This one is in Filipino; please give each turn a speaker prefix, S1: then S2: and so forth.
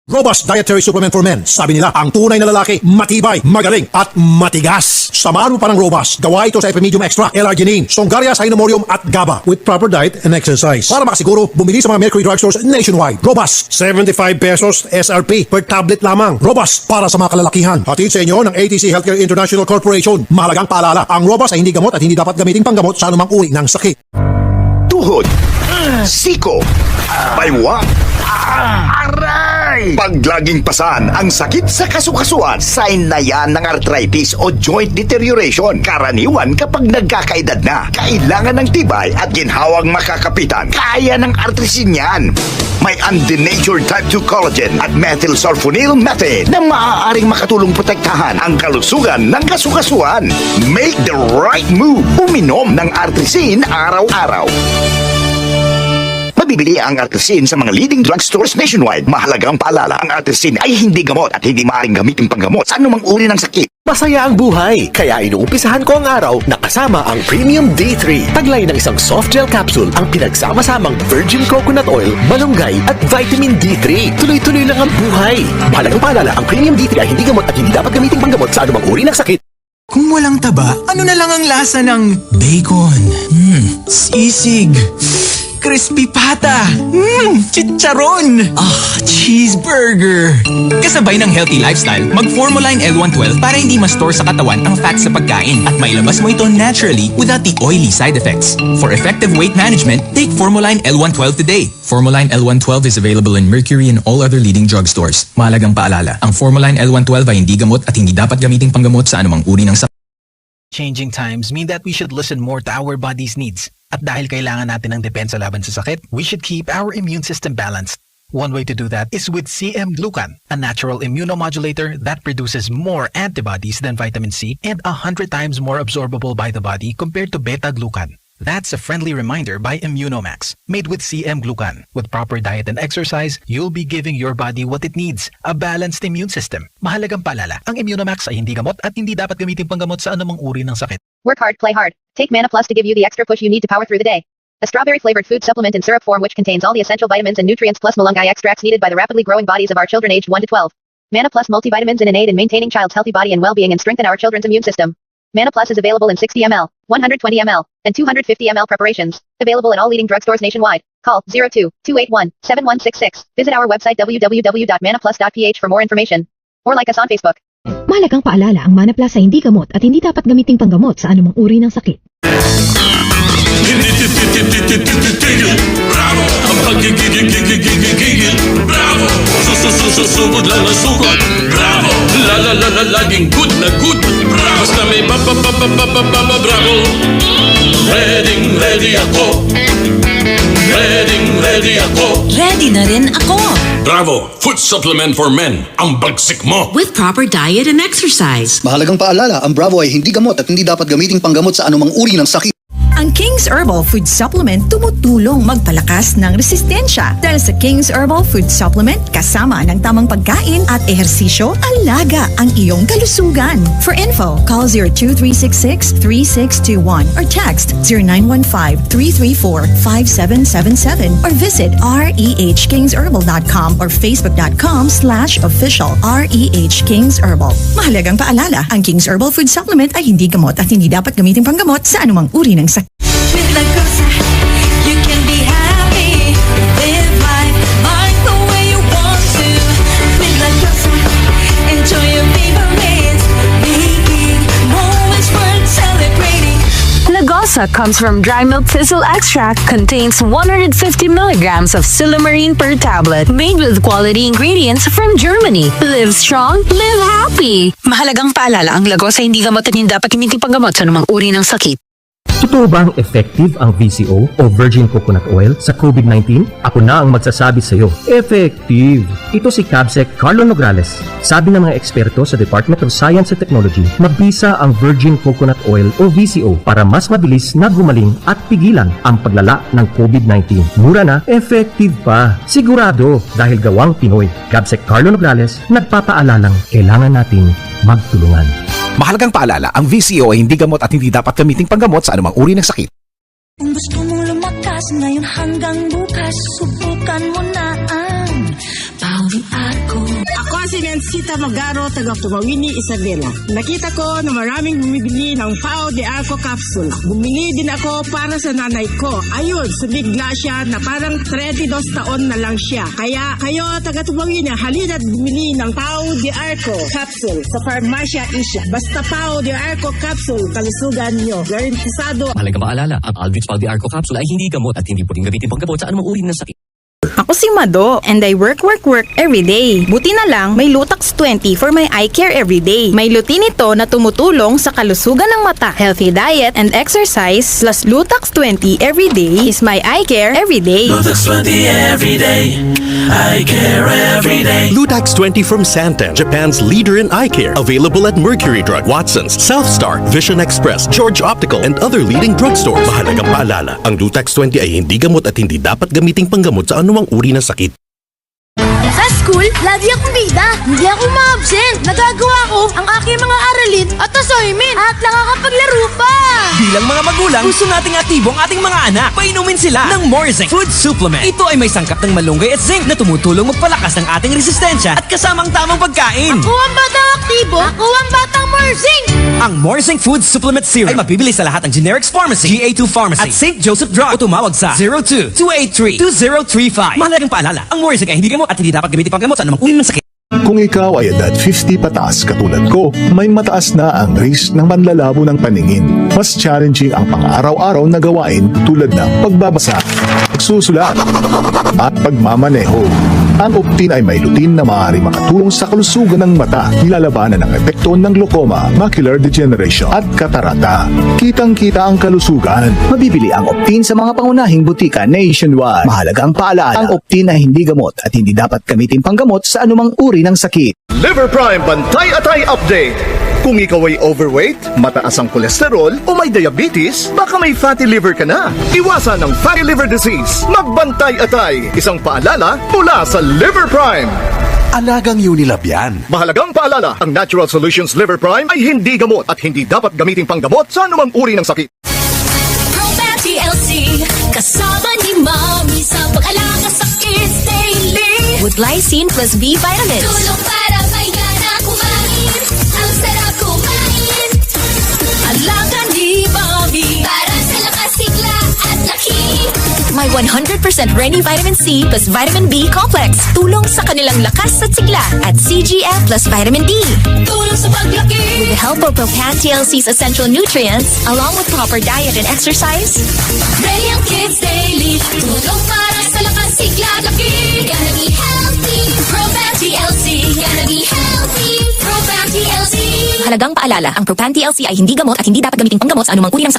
S1: Robust Dietary Supplement for Men. Sabi nila, ang tunay na lalaki, matibay, magaling, at matigas. Samahan mo pa ng Robust. Gawa ito sa Epimedium Extra, L-Arginine, Songaria Cynomorium at GABA with proper diet and exercise. Para makasiguro, bumili sa mga Mercury Drugstores nationwide. Robust, 75 pesos SRP per tablet lamang. Robust, para sa mga kalalakihan. Hatid sa inyo ng ATC Healthcare International Corporation. Mahalagang paalala, ang Robust ay hindi gamot at hindi dapat gamitin panggamot sa anumang uri ng sakit.
S2: Tuhod, siko, baywa, aray! Pag laging pasan ang sakit sa kasukasuan, sign na yan ng arthritis o joint deterioration. Karaniwan kapag nagkakaedad na, kailangan ng tibay at ginhawang makakapitan. Kaya ng artrisin yan. May undenatured type 2 collagen at methylsulfonyl methane na maaaring makatulong protektahan ang kalusugan ng kasukasuan. Make the right move. Uminom ng artrisin araw-araw. Mabibili ang artrisin sa mga leading drugstores nationwide. Mahalagang paalala, ang artrisin ay hindi gamot at hindi maaaring gamitin panggamot sa anumang uri ng sakit.
S3: Masaya ang buhay, kaya inuumpisahan ko ang araw na kasama ang Premium D3. Taglay ng isang soft gel capsule ang pinagsama-samang virgin coconut oil, malunggay at vitamin D3. Tuloy-tuloy lang ang buhay. Mahalagang paalala, ang Premium D3 ay hindi gamot at hindi dapat gamitin panggamot sa anumang uri ng sakit.
S4: Kung walang taba, ano na lang ang lasa ng bacon, sisig, crispy pata, chicharon, cheeseburger. Kasabay ng healthy lifestyle, mag-Formoline L112 para hindi ma-store sa katawan ang fat sa pagkain at mailabas mo ito naturally without the oily side effects. For effective weight management, take Formoline L112 today. Formoline L112 is available in Mercury and all other leading drugstores. Mahalagang paalala, ang Formoline L112 ay hindi gamot at hindi dapat gamiting panggamot sa anumang uri ng sakit.
S5: Changing times mean that we should listen more to our body's needs. At dahil kailangan natin ng depensa laban sa sakit, we should keep our immune system balanced. One way to do that is with CM Glucan, a natural immunomodulator that produces more antibodies than vitamin C and 100 times more absorbable by the body compared to beta-glucan. That's a friendly reminder by Immunomax, made with CM Glucan. With proper diet and exercise, you'll be giving your body what it needs, a balanced immune system. Mahalagang paalala, ang Immunomax ay hindi gamot at hindi dapat gamitin panggamot sa anumang uri ng sakit.
S6: Work hard, play hard. Take Mana Plus to give you the extra push you need to power through the day. A strawberry-flavored food supplement in syrup form which contains all the essential vitamins and nutrients plus malunggay extracts needed by the rapidly growing bodies of our children aged 1 to 12. Mana Plus multivitamins and aid in maintaining child's healthy body and well-being and strengthen our children's immune system. Mana Plus is available in 60 ml, 120 ml, and 250 ml preparations. Available at all leading drugstores nationwide. Call 02-281-7166. Visit our website www.manaplus.ph for more information. Or like us on Facebook.
S7: Mahalagang paalala, ang Mana Plus ay hindi gamot at hindi dapat gamiting panggamot sa anumang uri ng sakit.
S8: Bravo! Ang pagigigigigigigigil. Bravo! Susugod lang ang sugod. Bravo! Laging good na good. Bravo! Basta may bravo! Ready ako. Ready ako.
S9: Ready na rin ako.
S8: Bravo! Food supplement for men. Ang bagsik mo.
S9: With proper diet and exercise.
S10: Mahalagang paalala, ang Bravo ay hindi gamot at hindi dapat gamiting panggamot sa anumang uri ng sakit.
S11: Ang King's Herbal Food Supplement tumutulong magpalakas ng resistensya. Dahil sa King's Herbal Food Supplement, kasama ng tamang pagkain at ehersisyo, alaga ang iyong kalusugan. For info, call 02366-3621 or text 0915-334-5777 or visit rehkingsherbal.com or facebook.com/official rehkingsherbal. Mahalagang paalala, ang King's Herbal Food Supplement ay hindi gamot at hindi dapat gamitin panggamot sa anumang uri ng sakit.
S9: With Lagosa, you can be happy. Live life the way you want to. With Lagosa, enjoy your favorites. Making moments worth celebrating.
S12: Lagosa comes from dry milk thistle extract, contains 150 milligrams of silymarin per tablet, made with quality ingredients from Germany. Live strong, live happy!
S9: Mahalagang paalala, ang Lagosa hindi gamot at hindi dapat gamitin panggamot sa anumang uri ng sakit.
S13: Totoo bang effective ang VCO o Virgin Coconut Oil sa COVID-19? Ako na ang magsasabi sa iyo. Effective! Ito si Cabsec Carlo Nograles. Sabi ng mga eksperto sa Department of Science and Technology, mabisa ang Virgin Coconut Oil o VCO para mas mabilis na gumaling at pigilan ang paglala ng COVID-19. Mura na, effective pa. Sigurado dahil gawang Pinoy. Cabsec Carlo Nograles, nagpapaalalang kailangan nating magtulungan.
S3: Mahalagang paalala, ang VCO ay hindi gamot at hindi dapat gamiting panggamot sa anumang uri ng sakit.
S9: Kung gusto mong lumakas ngayon hanggang bukas, subukan mo na ang Pawi Ako.
S14: si Mencita Magaro, taga Tumawini, Isabela. Nakita ko na maraming bumibili ng Pao de Arco capsule. Bumili din ako para sa nanay ko. Ayun, sumigla siya na parang 32 taon na lang siya. Kaya kayo, taga Tumawini, halina't bumili ng Pao de Arco capsule sa Farmacia Isya. Basta Pao de Arco capsule, kalusugan nyo. Garantisado.
S15: Mahalagang paalala, ang Alvin Pao de Arco capsule ay hindi gamot at hindi pwedeng gamitin panggamot sa anumang uri ng sakit.
S16: Ako si Mado and I work every day. Buti na lang may Lutax 20 for my eye care every day. May lutein ito na tumutulong sa kalusugan ng mata, healthy diet and exercise plus Lutax 20 every day is my eye care every day.
S17: Lutax 20 every day. Eye care every day.
S3: Lutax 20 from Santen, Japan's leader in eye care. Available at Mercury Drug, Watson's, South Star, Vision Express, George Optical, and other leading drugstores. Mahalagang paalala, ang Lutax 20 ay hindi gamot at hindi dapat gamiting panggamot sa anumang uri ng sakit.
S9: Sa school, lagi akong bida. Hindi ako ma-absent. Nagagawa ko ang aking mga aralin at assignment. At nakakapaglaro pa.
S4: Bilang mga magulang, gusto nating aktibo ang ating mga anak. Painumin sila ng Morzing Food Supplement. Ito ay may sangkap ng malunggay at zinc na tumutulong magpalakas ng ating resistensya at kasamang tamang pagkain.
S9: Ako ang batang aktibo. Ako ang batang Morzing.
S4: Ang Morzing Food Supplement Serum ay mabibili sa lahat ng Generics Pharmacy, GA2 Pharmacy at St. Joseph Drug o tumawag sa 02-283-2035. Mahalagang paalala, ang Morzing ay hindi gamot at hindi dapat gamitin panggamot sa anumang uri ng sakit.
S18: Kung ikaw ay edad 50 pataas katulad ko, may mataas na ang risk ng manlalabo ng paningin. Mas challenging ang pang-araw-araw na gawain tulad ng pagbabasa, pagsusulat, at pagmamaneho. Ang Optin ay may lutein na maaari makatulong sa kalusugan ng mata, nilalabanan ang epekto ng glaucoma, macular degeneration, at katarata. Kitang-kita ang kalusugan.
S10: Mabibili ang Optin sa mga pangunahing butika nationwide. Mahalagang paalala, ang Optin ay hindi gamot at hindi dapat gamitin panggamot sa anumang uri ng sakit.
S19: Liver Prime Bantay Atay Update. Kung ikaw ay overweight, mataas ang kolesterol o may diabetes, baka may fatty liver ka na. Iwasan ang fatty liver disease. Magbantay atay. Isang paalala mula sa Liver Prime.
S3: Alagang Unilab yan.
S19: Mahalagang paalala, ang Natural Solutions Liver Prime ay hindi gamot at hindi dapat gamitin panggamot sa anumang uri ng sakit.
S9: Probat TLC, kasama ni Mami sa pag-alaga sa kids daily.
S16: With lysine plus B vitamins.
S9: Tulong para mayana kumain. Ang sarap kumain. Alaga ni Mami para sa lakas, sigla at laki.
S16: May 100% Reni Vitamin C plus Vitamin B Complex. Tulong sa kanilang lakas at sigla. At CGF plus Vitamin D.
S9: Tulong sa paglaki.
S16: With the help of Propan TLC's essential nutrients, along with proper diet and exercise,
S9: Ready ang kids daily. Tulong para sa lakas, sigla at laki. Gonna be healthy. Probat TLC. Gonna be healthy. Probat TLC.
S16: mahalagang paalala, ang Propan TLC ay hindi gamot at hindi dapat gamitin panggamot sa anumang uri ng sakit.